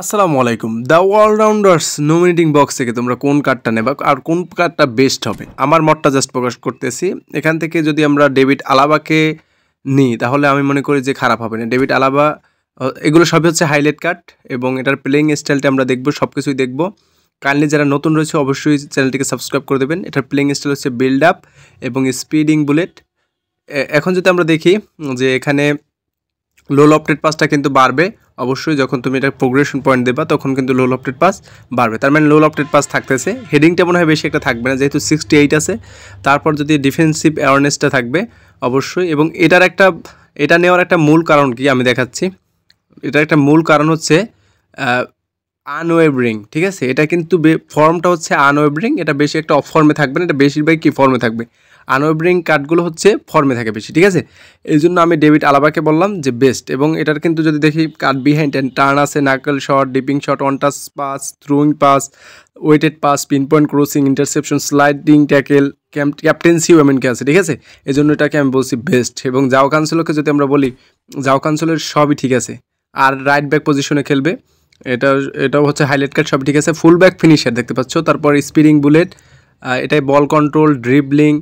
আসসালামু আলাইকুম। The all-rounders nominating box থেকে তোমরা কোন কার্ডটা নেবা আর কোন কার্ডটা বেস্ট হবে আমার মতটা জাস্ট প্রকাশ করতেছি। এখান থেকে যদি আমরা ডেভিড আলাবাকে নিই তাহলে আমি মনে করি যে খারাপ হবে না। ডেভিড আলাবা এগুলো সবই হচ্ছে হাইলাইট কার্ড এবং এটার প্লেয়িং স্টাইলটা আমরা দেখব, সব কিছুই দেখব। কাইন্ডলি যারা নতুন রয়েছে অবশ্যই চ্যানেলটিকে সাবস্ক্রাইব করে দেবেন। এটার প্লেয়িং স্টাইল হচ্ছে বিল্ড আপ এবং স্পিডিং বুলেট। এখন যদি আমরা দেখি যে এখানে লো লফটেড পাসটা কিন্তু বাড়বে অবশ্যই, যখন তুমি এটা প্রোগ্রেশন পয়েন্ট দেবা তখন কিন্তু লো লফটেড পাস বাড়বে। তার মানে লো লফটেড পাস থাকতেছে, হেডিংটা মনে হয় বেশি একটা থাকবে না যেহেতু 68 আছে। তারপর যদি ডিফেন্সিভ অ্যাওয়ারনেসটা থাকবে অবশ্যই। এবং এটা নেওয়ার একটা মূল কারণ কি আমি দেখাচ্ছি। এটার একটা মূল কারণ হচ্ছে আনওয়েভারিং, ঠিক আছে। এটা কিন্তু ফর্মটা হচ্ছে আনওয়েভারিং, এটা বেশি একটা অফ ফর্মে থাকবে না, এটা বেশিরভাগ কি ফর্মে থাকবে। আনওয়েভারিং কার্ডগুলো হচ্ছে ফর্মে থাকে বেশি, ঠিক আছে। এই জন্য আমি ডেভিড আলাবাকে বললাম যে বেস্ট। এবং এটার কিন্তু যদি দেখি কার্ড বিহাইন্ড অ্যান্ড টার্ন আছে, knuckle shot, dipping shot, one touch pass, throwing pass, weighted pass, pin point crossing, interception, sliding tackle, ক্যাপ্টেন্সিও এমনকি আছে, ঠিক আছে। এই জন্য এটাকে আমি বলছি বেস্ট। এবং জাও কানসেলোকে যদি আমরা বলি, জাও কানসেলোর সবই ঠিক আছে, আর রাইট ব্যাক পজিশনে খেলবে। এটাও হচ্ছে হাইলাইট কার্ড, সব ঠিক আছে। ফুল ব্যাক ফিনিশার দেখতে পাচ্ছ, তারপর স্পিডিং বুলেট, এটাই বল কন্ট্রোল, ড্রিবলিং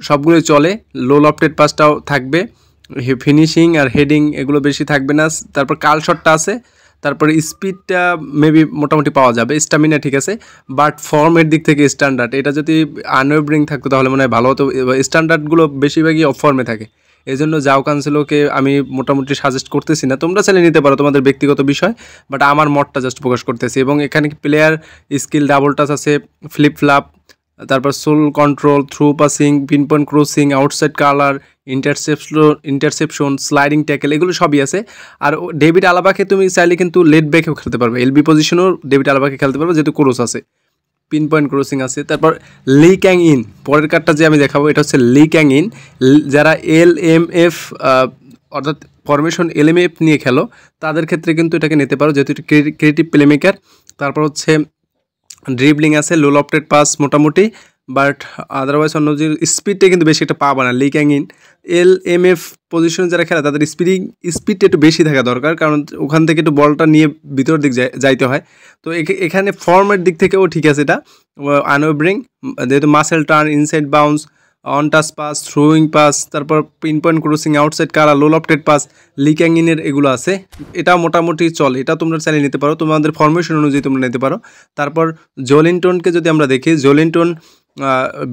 সবগুলোই চলে। লো লফটেড পাসটাও থাকবে, ফিনিশিং আর হেডিং এগুলো বেশি থাকবে না। তারপর কাল শটটা আছে, তারপরে স্পিডটা মেবি মোটামুটি পাওয়া যাবে, স্টামিনা ঠিক আছে। বাট ফর্মের দিক থেকে স্ট্যান্ডার্ড, এটা যদি আনওয়েভারিং থাকতো তাহলে মনে হয় ভালো হতো। স্ট্যান্ডার্ডগুলো বেশিরভাগই অফ ফর্মে থাকে, এই জন্য জাও কানসেলোকে আমি মোটামুটি সাজেস্ট করতেছি না। তোমরা চাইলে নিতে পারো, তোমাদের ব্যক্তিগত বিষয়, বাট আমার মতটা জাস্ট প্রকাশ করতেছি। এবং এখানে প্লেয়ার স্কিল, ডাবল টাচ আছে, ফ্লিপ ফ্লাপ, তারপর sole control, through passing, pin point crossing, outside colour, interception, sliding tackle এগুলো সবই আছে। আর ডেভিড আলাবাকে তুমি চাইলে কিন্তু লেট ব্যাকেও খেলতে পারবে, এলবি পজিশনেও ডেভিড আলাবাকে খেলতে পারবে যেহেতু ক্রস আছে, পিন পয়েন্ট ক্রসিং আছে। তারপর লি ক্যাং ইন, পরের কার্ডটা যে আমি দেখাবো এটা হচ্ছে লি ক্যাং ইন। যারা LMF অর্থাৎ ফরমেশন LMF নিয়ে খেলো তাদের ক্ষেত্রে কিন্তু এটাকে নিতে পারো যেহেতু এটা ক্রিয়েটিভ প্লেমেকার। তারপর হচ্ছে ড্রিবলিং আছে, লো লফটেড পাস মোটামুটি, বাট আদারওয়াইজ অন্য যে স্পিডটা কিন্তু বেশি একটা পাবা না। লি ক্যাং ইন LMF পজিশনে যারা খেলে তাদের স্পিডটা একটু বেশি থাকা দরকার, কারণ ওখান থেকে একটু বলটা নিয়ে ভিতরের দিক যাইতে হয়। তো এখানে ফর্মের দিক থেকেও ঠিক আছে, এটা আনওয়েভারিং যেহেতু muscle turn, inside bounce, on touch pass, throwing pass, তারপর পিন পয়েন্ট ক্রসিং, আউটসাইড কারা, লো লফটেড পাস, লি ক্যাং ইনের এগুলো আছে। এটা মোটামুটি চলে, এটা তোমরা চালিয়ে নিতে পারো, তোমাদের ফরমেশন অনুযায়ী তোমরা নিতে পারো। তারপর জোলিনটনকে যদি আমরা দেখি, জোলিনটন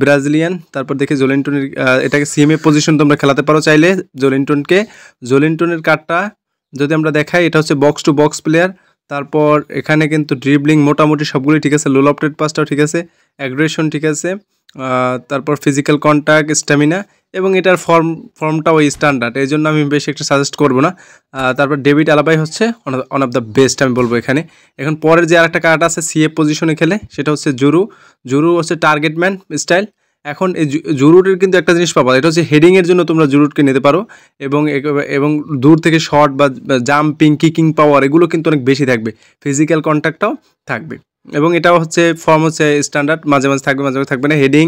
ব্রাজিলিয়ান, তারপর দেখি জোলিনটনের এটাকে CMA পজিশন তোমরা খেলাতে পারো চাইলে জোলিনটনকে। জোলিনটনের কার্ডটা যদি আমরা দেখাই, এটা হচ্ছে বক্স টু বক্স প্লেয়ার। তারপর এখানে কিন্তু ড্রিবলিং মোটামুটি সবগুলোই ঠিক আছে, লো লফটেড পাসটাও ঠিক আছে, অ্যাগ্রেশন ঠিক আছে, তারপর ফিজিক্যাল কন্ট্যাক্ট, স্ট্যামিনা, এবং এটার ফর্মটা ওই স্ট্যান্ডার্ড, এই জন্য আমি বেশি একটা সাজেস্ট করবো না। তারপর ডেভিড আলাবাই হচ্ছে ওয়ান অফ দ্য বেস্ট আমি বলবো এখানে। এখন পরের যে আরেকটা কার্ড আছে CF পজিশনে খেলে সেটা হচ্ছে জুরু হচ্ছে টার্গেট ম্যান স্টাইল। এখন এই জুরুটের কিন্তু একটা জিনিস পাবা, এটা হচ্ছে হেডিংয়ের জন্য তোমরা জুরুটকে নিতে পারো, এবং দূর থেকে শট বা জাম্পিং, কিকিং পাওয়ার এগুলো কিন্তু অনেক বেশি থাকবে, ফিজিক্যাল কন্ট্যাক্টটাও থাকবে। এবং এটাও হচ্ছে ফর্ম হচ্ছে স্ট্যান্ডার্ড, মাঝে মাঝে থাকবে মাঝে মাঝে থাকবে না। হেডিং,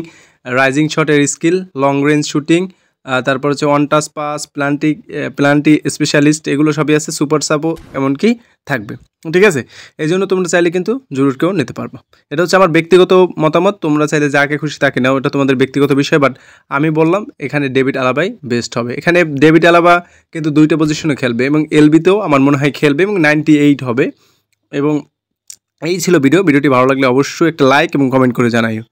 রাইজিং শটের স্কিল, লং রেঞ্জ শুটিং, তারপর হচ্ছে one touch pass, penalty specialist এগুলো সবই আছে, সুপার সাবও এমনকি থাকবে, ঠিক আছে। এই জন্য তোমরা চাইলে কিন্তু জরুরকেও নিতে পারবো। এটা হচ্ছে আমার ব্যক্তিগত মতামত, তোমরা চাইলে যাকে খুশি তাকে নাও, এটা তোমাদের ব্যক্তিগত বিষয়। বাট আমি বললাম এখানে ডেভিড আলাবাই বেস্ট হবে। এখানে ডেভিড আলাবা কিন্তু দুইটা পজিশনে খেলবে এবং LBতেও আমার মনে হয় খেলবে এবং 98 হবে। এবং এই ছিল ভিডিওটি ভালো লাগলে অবশ্যই একটা লাইক এবং কমেন্ট করে জানাইও।